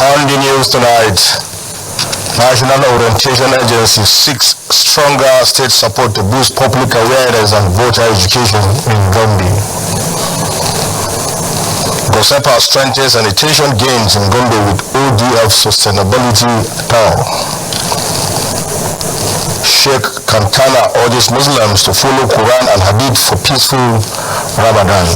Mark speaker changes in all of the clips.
Speaker 1: On the news tonight, National Orientation Agency seeks stronger state support to boost public awareness and voter education in Gombe. GOSEPA strengthens sanitation gains in Gombe with ODF sustainability tour. Sheikh Kantana urges Muslims to follow Quran and Hadith for peaceful Ramadan.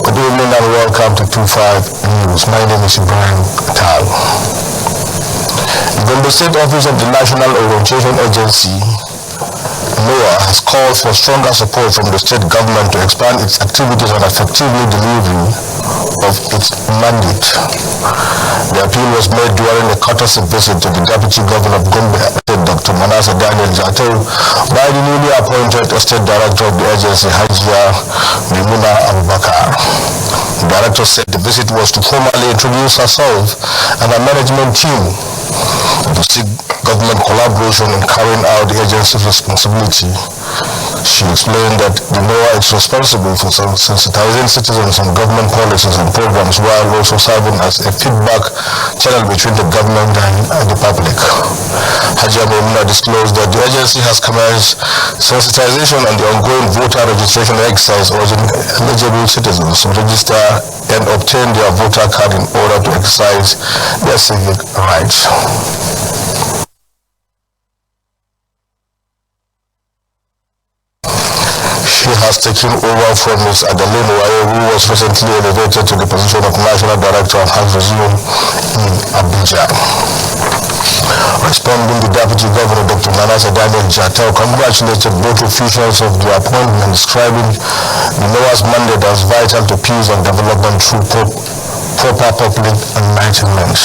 Speaker 1: Good evening and welcome to 25 News. My name is Ibrahim Tal. The Gombe State Office of the National Orientation Agency, NOAA, has called for stronger support from the state government to expand its activities and effectively delivery of its mandate. The appeal was made during a courtesy visit to the Deputy Governor of Gombe, Dr. Manasseh Daniel Jato, by the newly appointed State Director of the agency, Hajia Mimuna Abubakar. The director said the visit was to formally introduce herself and her management team to seek government collaboration in carrying out the agency's responsibility. She explained that the NOAA is responsible for sensitizing citizens on government policies and programs while also serving as a feedback channel between the government and the public. Hajia Mimuna disclosed that the agency has commenced sensitization on the ongoing voter registration exercise, urging eligible citizens to register and obtain their voter card in order to exercise their civic rights. She has taken over from Ms. Adeline Waye, who was recently elevated to the position of National Director of Health Regime in Abuja. Responding, the Deputy Governor, Dr. Manasseh Daniel Jato, congratulated both officials of the appointment, describing the NOAA's mandate as vital to peace and development through proper public enlightenment.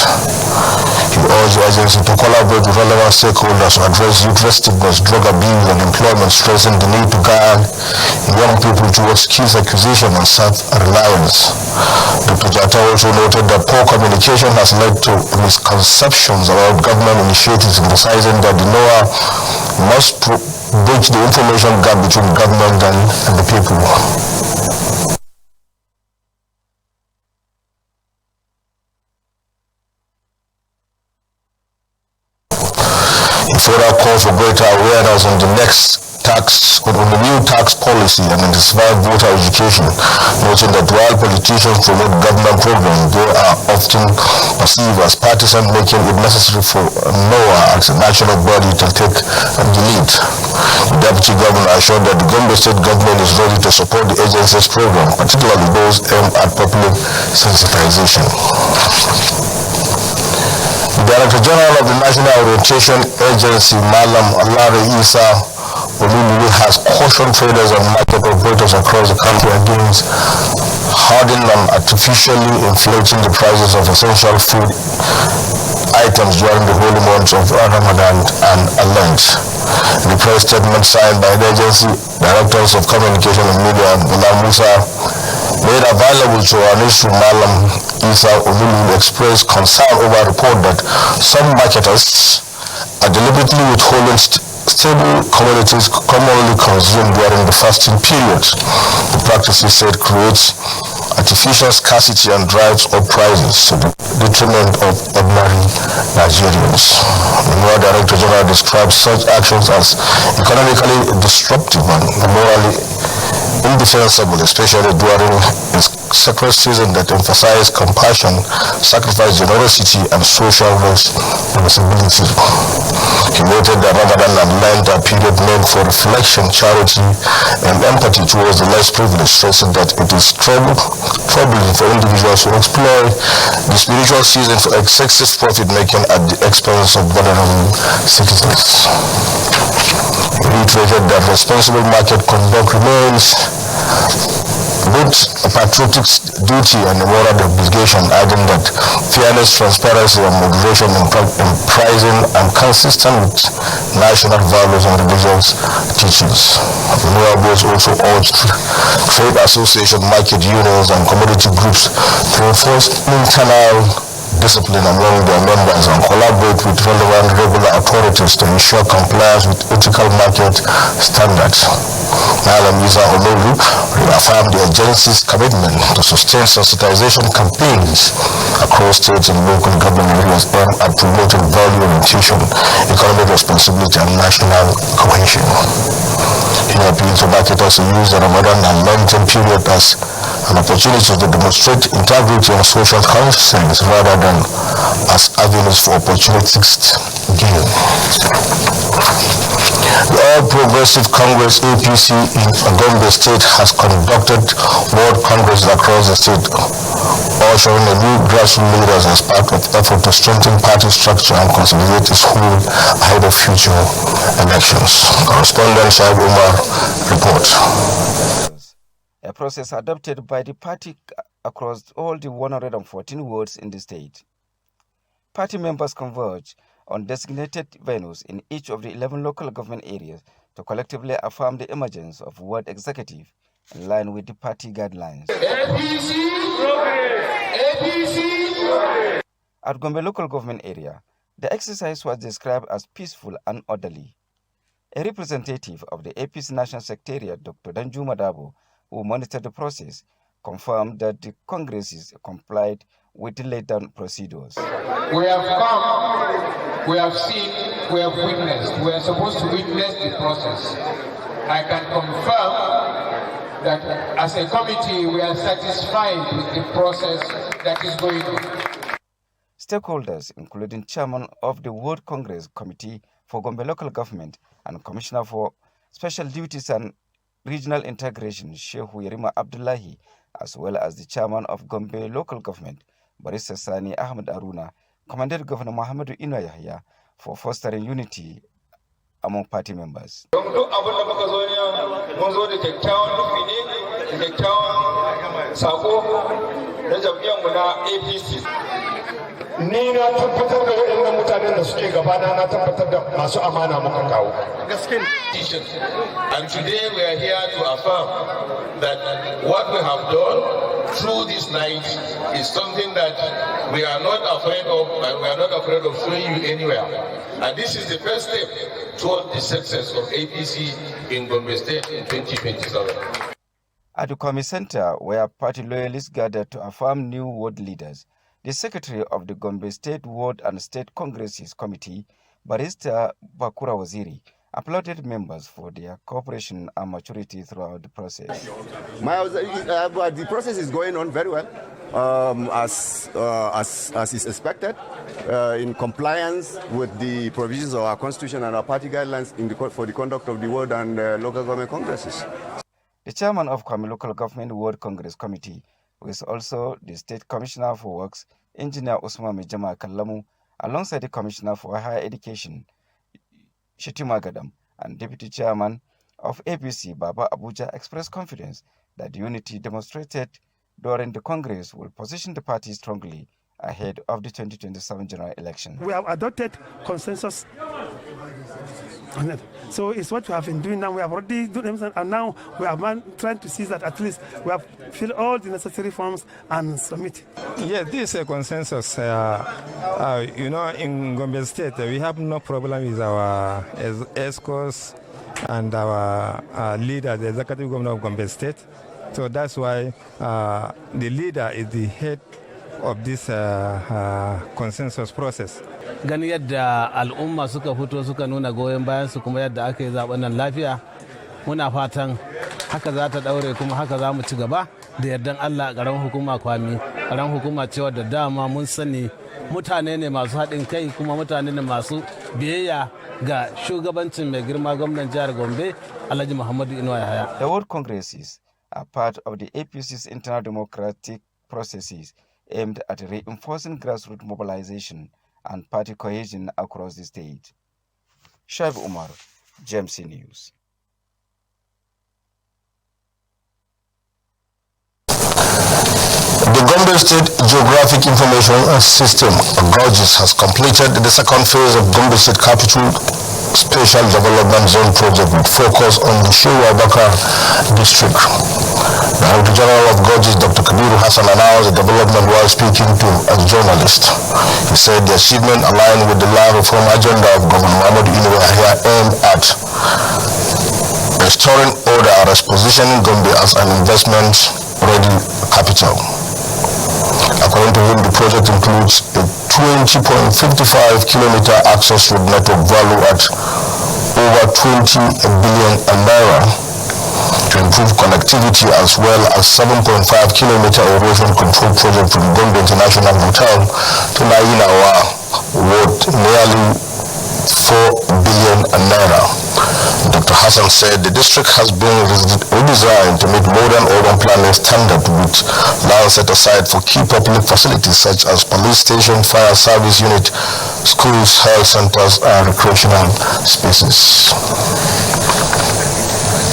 Speaker 1: He urged the agency to collaborate with relevant stakeholders to address youth restiveness, drug abuse, and employment, stressing the need to guide young people towards skills acquisition and self-reliance. Dr. Jato also noted that poor communication has led to misconceptions about government initiatives, emphasizing that the NOAA must bridge the information gap between government and the people. Further calls for greater awareness on the new tax policy and intensified voter education, noting that while politicians promote government programs, they are often perceived as partisan, making it necessary for NOAA as a national body to take the lead. The Deputy Governor assured that the Gombe State government is ready to support the agency's program, particularly those aimed at public sensitization. The Director General of the National Orientation Agency, Malam Alari Isa Olululu, has cautioned traders and market operators across the country against hoarding and artificially inflating the prices of essential food items during the holy months of Ramadan and Lent. In the press statement signed by the agency, Directors of Communication and Media, Bola Musa, made available to our nation, Malam Isa Olululu, expressed concern over a report that some marketers are deliberately withholding stable commodities commonly consumed during the fasting period. The practice, he said, creates artificial scarcity and drives up prices to the detriment of ordinary Nigerians. The NOAA Director General described such actions as economically disruptive and morally indefensible, especially during a sacred season that emphasizes compassion, sacrifice, generosity, and social responsibility. He noted that Ramadan and Lent are period meant for reflection, charity, and empathy towards the less privileged, stressing that it is troubling for individuals to exploit the spiritual season for excessive profit-making at the expense of vulnerable citizens. He reiterated that responsible market conduct remains both a patriotic duty and a moral obligation, adding that fairness, transparency, and moderation in pricing are consistent with national values and religious teachings. The NOAA board also urged trade association, market unions, and community groups to enforce internal discipline among their members and collaborate with relevant regular authorities to ensure compliance with ethical market standards. Malam Isa Omoru reaffirmed the agency's commitment to sustain sensitization campaigns across states and local government areas aimed at promoting value orientation, economic responsibility, and national cohesion. He appealed to marketers to use the Ramadan and long-term period as an opportunity to demonstrate integrity and social conscience rather than as avenues for opportunistic gain. The All Progressive Congress APC in Gombe State has conducted World Congresses across the state, ushering a new grassroots leaders as part of effort to strengthen party structure and consolidate its hold ahead of future elections. Correspondent Shaib Umar reports.
Speaker 2: A process adopted by the party across all the 114 wards in the state. Party members converge on designated venues in each of the 11 local government areas to collectively affirm the emergence of ward executive in line with the party guidelines. APC progress! APC progress! At Gombe local government area, the exercise was described as peaceful and orderly. A representative of the APC National Secretariat, Dr. Danjuma Dabo, who monitored the process, confirmed that the congresses complied with the laid down procedures.
Speaker 3: We have come, we have seen, we have witnessed. We are supposed to witness the process. I can confirm that as a committee, we are satisfied with the process that is going on.
Speaker 2: Stakeholders, including Chairman of the World Congress Committee for Gombe Local Government and Commissioner for Special Duties and Regional Integration, Sheikh Yerima Abdullahi, as well as the Chairman of Gombe Local Government, Barista Sani Ahmed Aruna, commended Governor Muhammadu Ino Yahya for fostering unity among party members.
Speaker 4: Ni na tabbatar da waɗannan mutanen da suke gabana na tabbatar da masu amana muka kawo.
Speaker 5: And today we are here to affirm that what we have done through this night is something that we are not afraid of, and we are not afraid of showing you anywhere. And this is the first step toward the success of APC in Gombe State in 2027.
Speaker 2: At the Kwame Center, where party loyalists gathered to affirm new ward leaders, the Secretary of the Gombe State Ward and State Congresses Committee, Barista Bakura Waziri, applauded members for their cooperation and maturity throughout the process.
Speaker 6: The process is going on very well, as is expected, in compliance with the provisions of our constitution and our party guidelines for the conduct of the ward and local government congresses.
Speaker 2: The chairman of Kwame Local Government Ward Congress Committee, who is also the State Commissioner for Works, Engineer Usman Mijama Kallamu, alongside the Commissioner for Higher Education, Shetima Gadam, and Deputy Chairman of APC, Baba Abuja, expressed confidence that the unity demonstrated during the Congress will position the party strongly ahead of the 2027 general election.
Speaker 7: We have adopted consensus. So it's what we have been doing now. We have already done everything, and now we are trying to see that at least we have filled all the necessary forms and submit.
Speaker 8: Yes, this is a consensus. In Gombe State, we have no problem with our ESCOs and our leader, the executive governor of Gombe State. So that's why the leader is the head of this consensus process.
Speaker 9: Gani yadda al'umma suka fito suka nuna goyon bayan su kuma yadda aka yi zaben nan lafiya, muna fatan haka za ta daure kuma haka za mu ci gaba da yardan Allah a garan hukuma Kwami. Garan hukuma cewa da dama mun sani mutane ne masu haɗin kai kuma mutane ne masu biyayya ga shugabancin mai girma gwamnan jihar Gombe Alhaji Muhammadu Ino Yahaya.
Speaker 2: The World Congresses are part of the APC's internal democratic processes aimed at reinforcing grassroots mobilization and party cohesion across the state. Shaib Umar, GMC News.
Speaker 1: The Gombe State Geographic Information System, GOGIS, has completed the second phase of Gombe State Capital Special Development Zone project with focus on the Shehu Abakar district. The Director General of Gorges, Dr. Kabiru Hassan, announced the development while speaking to a journalist. He said the achievement aligned with the land reform agenda of Governor Mahmoud Inouye here aimed at restoring order and repositioning Gombe as an investment-ready capital. According to him, the project includes a 20.55 kilometer access road network valued at over 20 billion naira to improve connectivity, as well as 7.5 kilometer erosion control project from Gombe International Hotel to Nainawa, worth nearly 4 billion naira. Dr. Hassan said the district has been redesigned to meet modern urban planning standards with land set aside for key public facilities such as police station, fire service unit, schools, health centers, and recreational spaces.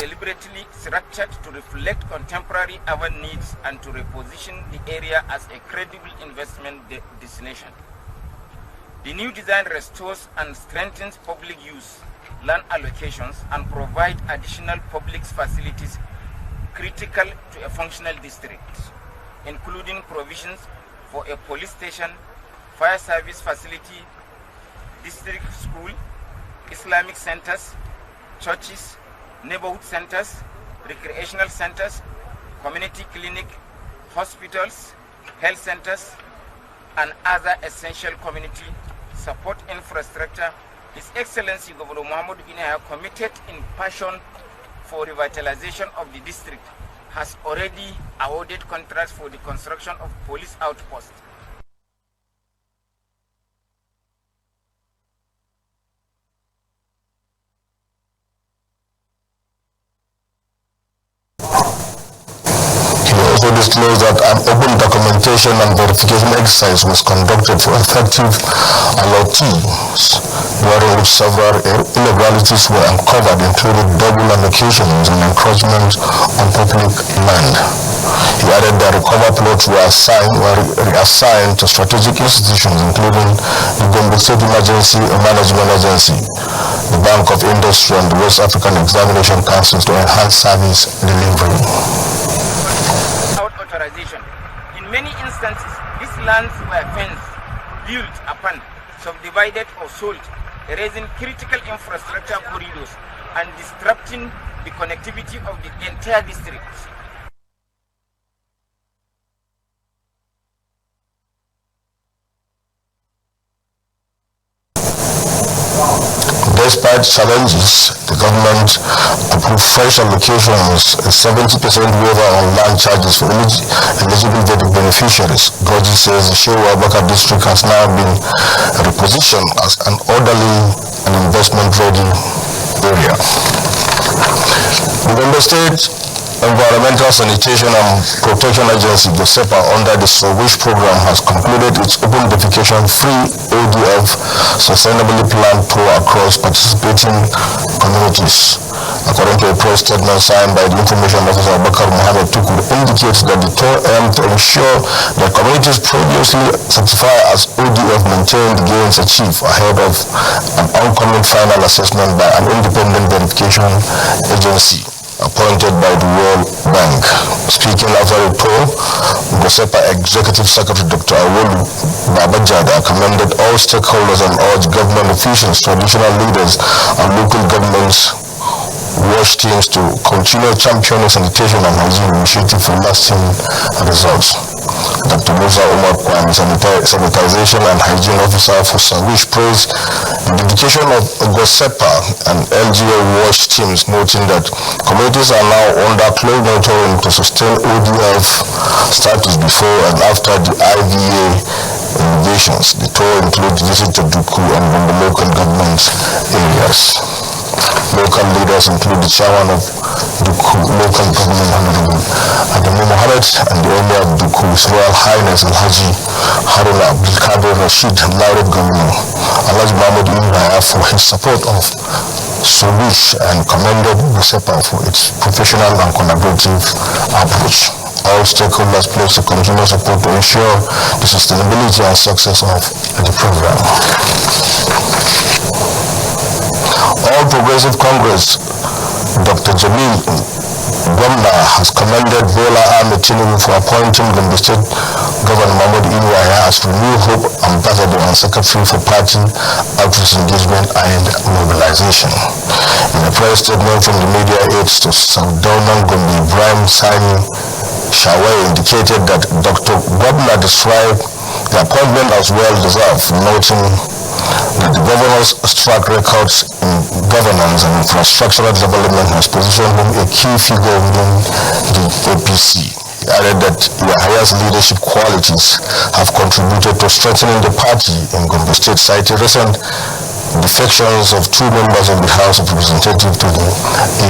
Speaker 10: Deliberately structured to reflect contemporary urban needs and to reposition the area as a credible investment destination. The new design restores and strengthens public use, land allocations, and provide additional public facilities critical to a functional district, including provisions for a police station, fire service facility, district school, Islamic centers, churches, neighborhood centers, recreational centers, community clinic, hospitals, health centers, and other essential community support infrastructure. His Excellency Governor Mahmoud Inouye, committed in passion for revitalization of the district, has already awarded contracts for the construction of police outposts.
Speaker 1: Also disclosed that an open documentation and verification exercise was conducted for effective allottees, during which several illegalities were uncovered, including double allocations and encroachment on public land. He added that recovered plots were reassigned to strategic institutions, including the Gombe State Emergency Management Agency, the Bank of Industry, and the West African Examination Council to enhance service delivery.
Speaker 10: Authorization. In many instances, these lands were fenced, built upon, subdivided or sold, raising critical infrastructure corridors and disrupting the connectivity of the entire district.
Speaker 1: Despite challenges, the government approved fresh allocations, a 70% waiver on land charges for eligible beneficiaries. Gorges says the Shehu Abakar district has now been repositioned as an orderly and investment-ready area. The Gombe State Environmental Sanitation and Protection Agency, GOSEPA, under the SOWISH program, has concluded its open defecation-free ODF sustainably planned tour across participating communities. According to a press statement signed by the Information Officer Bakar Mohammed Tukur, indicates that the tour aimed to ensure that communities previously certified as ODF maintain the gains achieved ahead of an oncoming final assessment by an independent verification agency appointed by the World Bank. Speaking after the tour, GOSEPA Executive Secretary Dr. Awolu Babajada commended all stakeholders and urged government officials, traditional leaders, and local governments WASH teams to continue championing sanitation and hygiene initiative for lasting results. Dr. Musa Umar Kwan, Sanitization and Hygiene Officer for SOWISH, praised the dedication of GOSEPA and LGA WASH teams, noting that communities are now under close monitoring to sustain ODF status before and after the IVA innovations. The tour includes visit to Duku and the local government areas. Local leaders include the chairman of Duku local government, Honorable Adamu Mohammed, and the owner of Duku, His Royal Highness Alhaji Haruna Abdulkadir Rashid, Laurel Governor Alhaji Mahmoud Inouye, for his support of SOWISH and commended GOSEPA for its professional and collaborative approach. All stakeholders pledge to continue support to ensure the sustainability and success of the program. All Progressive Congress, Dr. Jamil Gwamna has commended Bola Ahmed Tinubu for appointing Gombe State Governor Mahmoud Inuwaya as Renew Hope Ambassador and Secretary for Party Outreach Engagement and Mobilization. In a press statement from the media aides to Sardaunan Gombe, Ibrahim Sani Shaway indicated that Dr. Gwamna described the appointment as well-deserved, noting that the governor's track records in governance and infrastructural development has positioned him a key figure within the APC. He added that Yahaya's leadership qualities have contributed to strengthening the party in Gombe State, citing recent defections of 2 members of the House of Representatives to the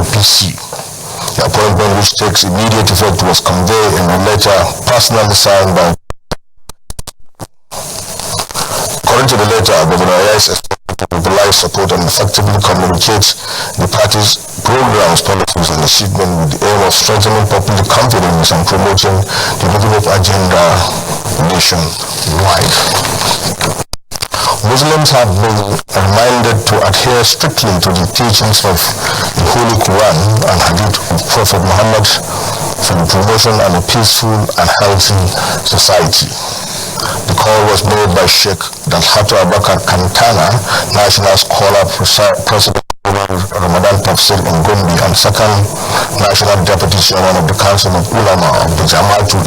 Speaker 1: APC. The appointment, which takes immediate effect, was conveyed in a letter personally signed by. According to the letter, Governor Yahaya is expected to mobilize support and effectively communicate the party's programs, policies, and achievements with the aim of strengthening public confidence and promoting the development agenda nationwide. Muslims have been reminded to adhere strictly to the teachings of the Holy Quran and Hadith of Prophet Muhammad for the promotion of a peaceful and healthy society. The call was made by Sheikh Dalhatu Abakar Kantana, National Scholar, President of Ramadan Tafsir in Gombe, and second National Deputy Chairman of the Council of Ulama of the Jamaatul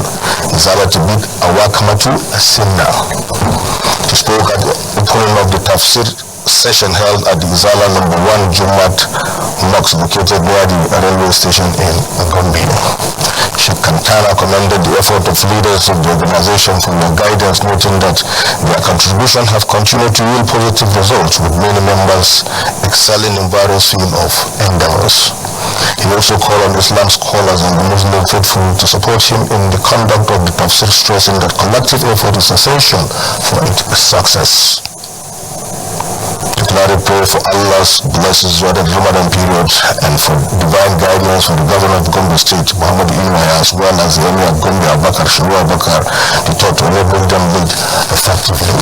Speaker 1: Izalatul Awakamatu Sinna. He spoke at the opening of the Tafsir session held at the Izala No. 1 Jumat Mosque located near the railway station in Gombe. Sheikh Kantana commended the effort of leaders of the organization for their guidance, noting that their contribution have continued to yield positive results, with many members excelling in various fields of endeavors. He also called on Islam scholars and the Muslim faithful to support him in the conduct of the Tafsir, stressing that collective effort is essential for its success. Declared prayer for Allah's blessings during the Ramadan period and for divine guidance for the governor of Gombe State, Muhammad Inuwaya, as well as the Emir of Gombe, Abakar Shuru Abakar, the thought to enable them lead effectively.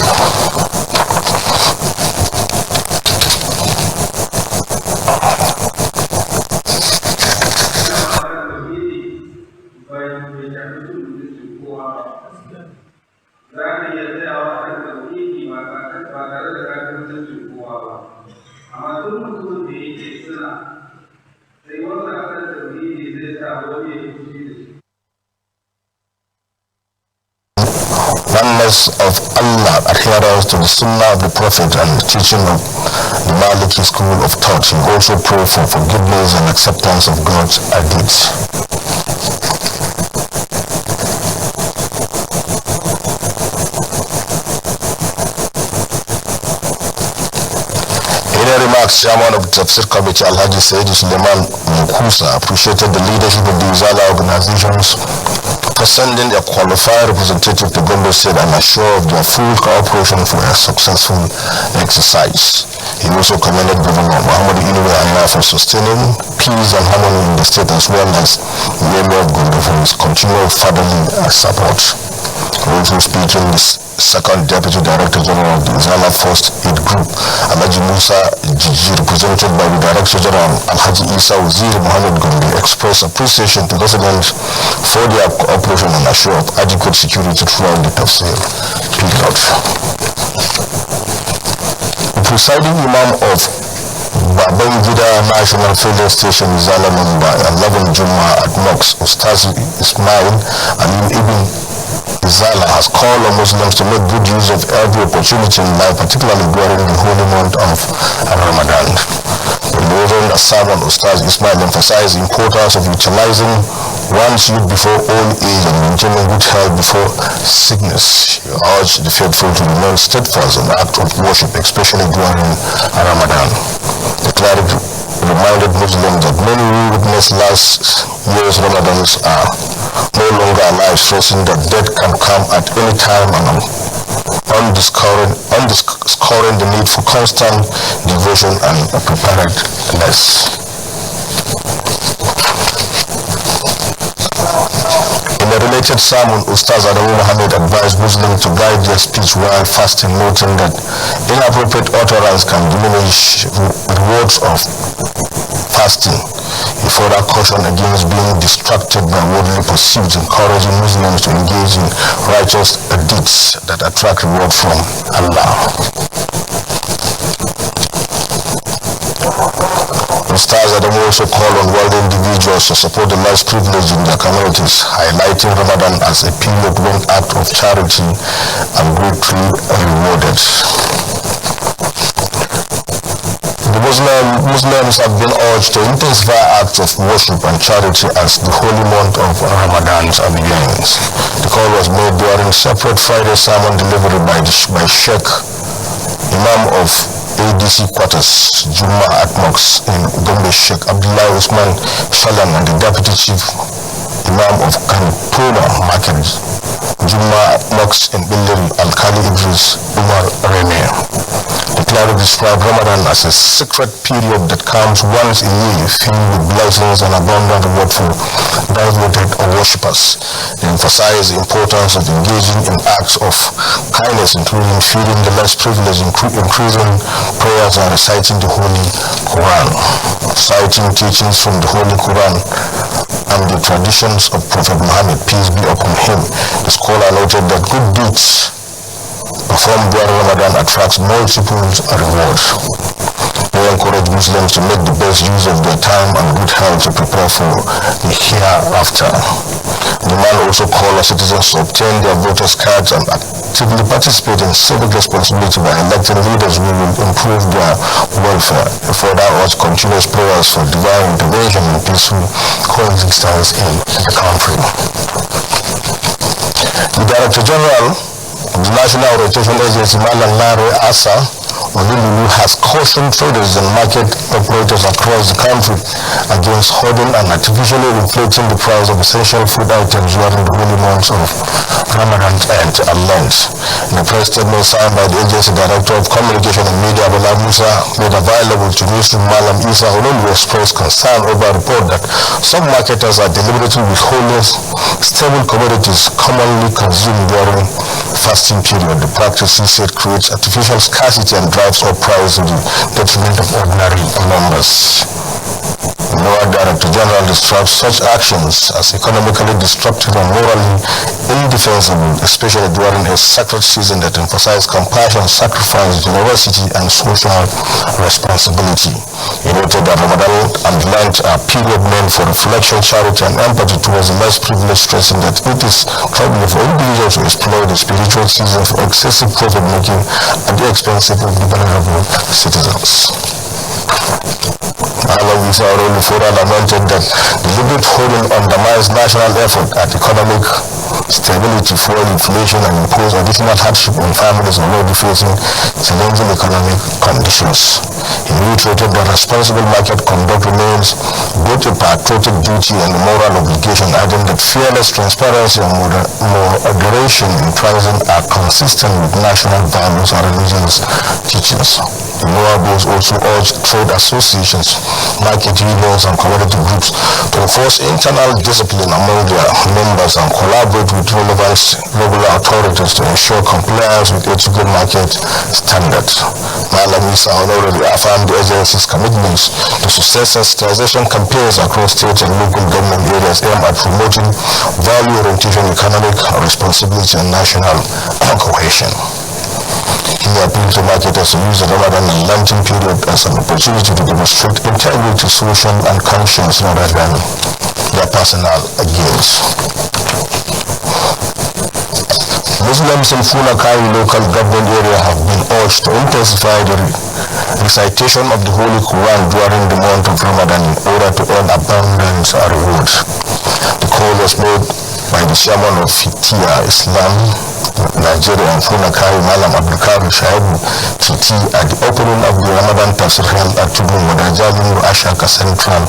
Speaker 1: Oneness of Allah, adherence to the Sunnah of the Prophet and the teaching of the Maliki school of thought. He also pray for forgiveness and acceptance of God's deeds. Chairman of the Tafsir Committee, Alhaji Sayyidi Suleiman Mukusa, appreciated the leadership of the Izala organizations for sending a qualified representative to Gombe State and assured of their full cooperation for a successful exercise. He also commended Governor Muhammad Inuwaya for sustaining peace and harmony in the state, as well as the Emir of Gombe for his continual fatherly support. Also speaking, Second Deputy Director General of the Izala First Aid Group, Alhaji Musa Jiji, represented by the Director General Alhaji Isa Waziri Muhammad Gombe, expressed appreciation to residents for their cooperation and assure of adequate security throughout the Tafsir period. The presiding Imam of Babangida National Filling Station Izala number 11 Juma at Mox, Ustaz Ismail Ali Ibn Izala, has called on Muslims to make good use of every opportunity in life, particularly during the holy month of Ramadan. The Reverend Sermon Ustaz Ismail emphasized the importance of utilizing one's youth before old age and maintaining good health before sickness. He urged the faithful to remain steadfast in the act of worship, especially during Ramadan. The cleric reminded Muslims that many who witnessed last year's Ramadans are no longer alive, stressing that death can come at any time and underscoring the need for constant devotion and preparedness. In a related sermon, Ustaz Adamu Muhammad advised Muslims to guide their speech while fasting, noting that inappropriate utterance can diminish rewards of fasting. He further cautioned against being distracted by worldly pursuits, encouraging Muslims to engage in righteous deeds that attract reward from Allah. Ustaz Adamu also called on wealthy individuals to support the less privileged in their communities, highlighting Ramadan as a period when acts of charity are greatly rewarded. The Muslims have been urged to intensify acts of worship and charity as the holy month of Ramadan begins. The call was made during separate Friday sermon delivery by Sheikh Imam of ADC quarters, Juma at Mosque in Gombe, Sheikh Abdullah Usman Shalan, and the Deputy Chief Imam of Kantona Market, Juma Mosque in Billiri, Al-Khali Idris Umar Rene. The cleric described Ramadan as a sacred period that comes once a year, filled with blessings and abundant reward for devoted worshippers. They emphasized the importance of engaging in acts of kindness, including feeding the less privileged, increasing prayers, and reciting the Holy Quran. Citing teachings from the Holy Quran and the traditions of Prophet Muhammad, peace be upon him, the scholar noted that good deeds performed during Ramadan attracts multiple rewards. They encourage Muslims to make the best use of their time and good health to prepare for the hereafter. The man also called on citizens to obtain their voters' cards and actively participate in civic responsibility by electing leaders who will improve their welfare. He further urged continuous prayers for divine intervention and peaceful coexistence in the country. The Director General of the National Rotation Agency, Malam Lare Asa Olululu, has cautioned traders and market operators across the country against hoarding and artificially inflating the price of essential food items during the holy months of Ramadan and Lent. In a press statement signed by the agency Director of Communication and Media, Abdullah Musa, made available to Newsroom, Malam Isa Olululu expressed concern over a report that some marketers are deliberately withholding stable commodities commonly consumed during fasting period. The practice, he said, creates artificial scarcity and drives up price to the detriment of ordinary members. The lower Director General describes such actions as economically destructive and morally indefensible, especially during a sacred season that emphasizes compassion, sacrifice, generosity, and social responsibility. He noted that Ramadan and Lent are period meant for reflection, charity, and empathy towards the less privileged, stressing that it is troubling for individuals to exploit the spiritual season for excessive profit-making at the expense of the vulnerable citizens. Malam Isa Olululu further lamented that deliberate hoarding undermines national effort at economic stability, fuel inflation, and impose additional hardship on families already facing challenging economic conditions. He reiterated that responsible market conduct remains both a patriotic duty and a moral obligation, adding that fearless transparency and moderation in pricing are consistent with national values and religious teachings. The lower bills also urged trade associations, market unions, and commodity groups to enforce internal discipline among their members and collaborate with relevant regular authorities to ensure compliance with ethical market standards. Malam Isa Olululu affirmed the agency's commitments to success sensitization campaigns across state and local government areas aimed at promoting value-oriented economic responsibility and national cohesion. He appealed to marketers to use the Ramadan and Lenten period as an opportunity to demonstrate integrity, social, and conscience rather than their personal gains. Muslims in Funakai local government area have been urged to intensify the recitation of the Holy Quran during the month of Ramadan in order to earn abundance and rewards. The call was made by the chairman of Fitia Islam Nigeria and Funakai, Malam Abdulkarim Shaibu Titi, at the opening of the Ramadan Tafsir held at Tubun Wadajabin Ashaka Central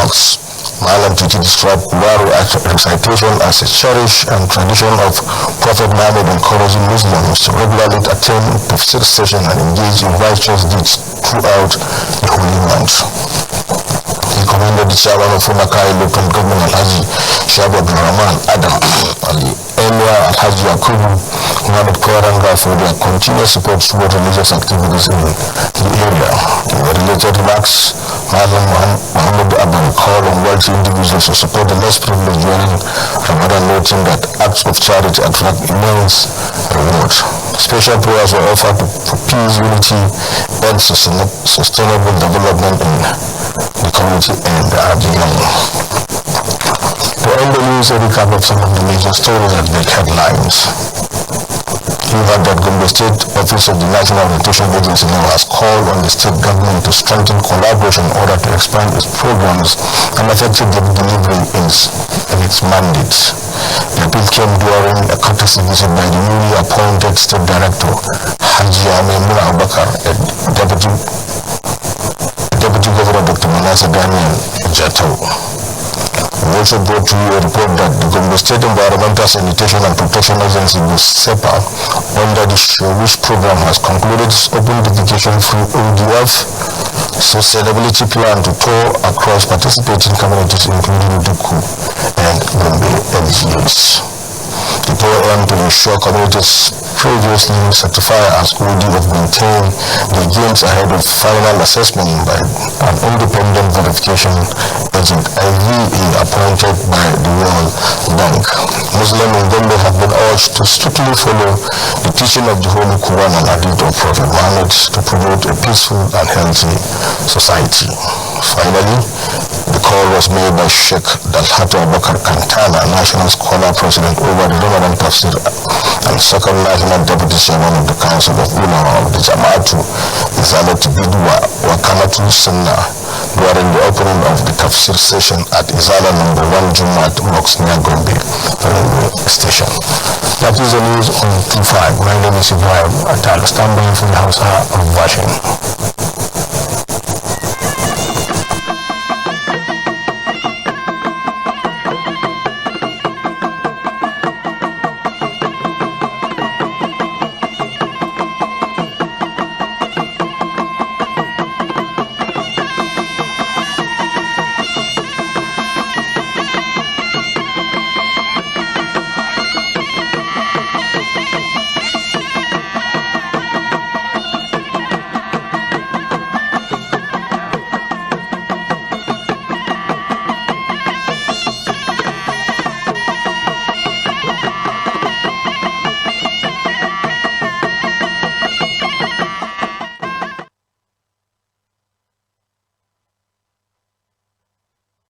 Speaker 1: Mosque. Malam Titi described Quran recitation as a cherished and tradition of Prophet Muhammad, encouraging Muslims to regularly attend Tafsir session and engage in righteous deeds throughout the holy month. He commended the chairman of Funakai local government Alhaji Shabu Rahman Adam Ali Emir Alhaji Yakubu Muhammad Koiranga for their continuous support toward religious activities in the area. In the related remarks, Madam Muhammad Aban called on wealthy individuals to support the less privileged during Ramadan, noting that acts of charity attract immense reward. Special prayers were offered for peace, unity, and sustainable development in the community and the Abidjan. To end the news, a recap of some of the major stories that make headlines. You heard that Gombe State Office of the National Orientation Agency now has called on the state government to strengthen collaboration in order to expand its programs and effective delivery in its mandates. The appeal came during a courtesy visit by the newly appointed State Director, Haji Maimuna Abakar, and Deputy Governor Dr. Manasseh Daniel Jatau. We also brought to you a report that the Gombe State Environmental Sanitation and Protection Agency, SEPA, under the Wish program, has concluded its open defecation-free ODF sustainability plan to tour across participating communities including Duku and Gombe LGAs. The tour aimed to ensure communities previously certified as ODF maintain the gains ahead of final assessment by an independent verification agent IVA appointed by the World Bank. Muslims in Gombe have been urged to strictly follow the teaching of the Holy Quran and Hadith of Prophet Muhammad to promote a peaceful and healthy society. Finally, the call was made by Sheikh Dalhatu Abakar Kantana, National Scholar President over the Ramadan Tafsir and second National Deputy Chairman of the Council of Ulama of the Jama'atu Izalat Bidwa Wakamatu Sunnah during the opening of the Tafsir session at Izala No. 1 Jumat Mosque near Gombe railway station. That is the news on T5. My name is Ibrahim Atal, standing for the House of Washington.